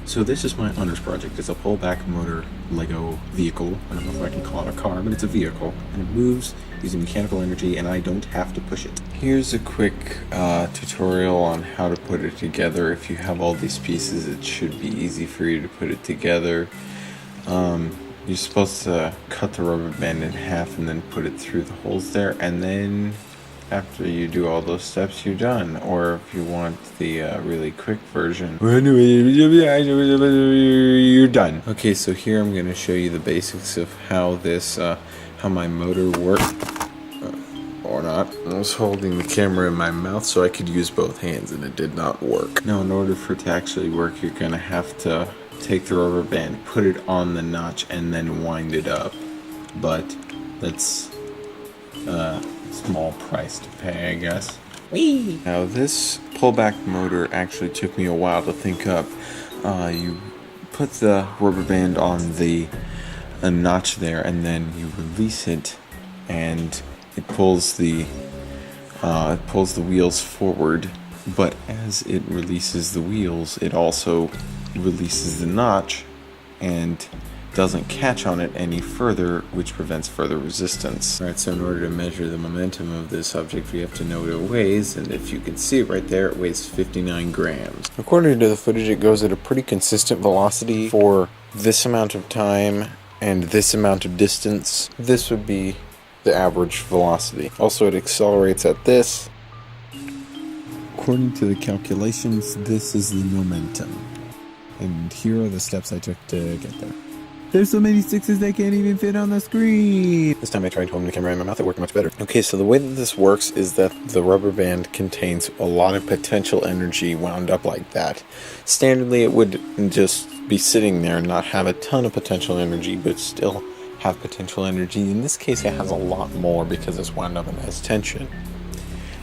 So this is my honors project. It's a pullback motor Lego vehicle. I don't know if I can call it a car, but it's a vehicle. And it moves using mechanical energy, and I don't have to push it. Here's a quick tutorial on how to put it together. If you have all these pieces, it should be easy for you to put it together. You're supposed to cut the rubber band in half and then put it through the holes there, and then after you do all those steps, you're done. Or if you want the really quick version, you're done. Okay, so here I'm going to show you the basics of how this, how my motor works. Or not. I was holding the camera in my mouth so I could use both hands, and it did not work. Now, in order for it to actually work, you're going to have to take the rubber band, put it on the notch, and then wind it up. But that's small price to pay, I guess. Whee! Now this pullback motor actually took me a while to think up. You put the rubber band on the notch there, and then you release it, and it pulls the wheels forward. But as it releases the wheels, it also releases the notch and doesn't catch on it any further, which prevents further resistance. Alright, so in order to measure the momentum of this object, we have to know what it weighs, and if you can see it right there, it weighs 59 grams. According to the footage, it goes at a pretty consistent velocity for this amount of time and this amount of distance. This would be the average velocity. Also, it accelerates at this. According to the calculations, this is the momentum. And here are the steps I took to get there. There's so many sixes they can't even fit on the screen. This time I tried holding the camera in my mouth, it worked much better. Okay, so the way that this works is that the rubber band contains a lot of potential energy wound up like that. Standardly, it would just be sitting there and not have a ton of potential energy, but still have potential energy. In this case, it has a lot more because it's wound up and has tension.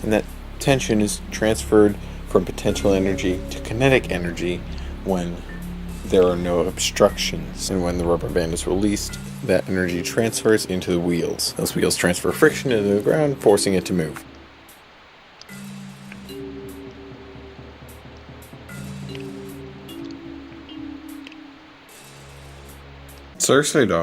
And that tension is transferred from potential energy to kinetic energy when there are no obstructions, and when the rubber band is released, that energy transfers into the wheels. Those wheels transfer friction into the ground, forcing it to move. Seriously, dog.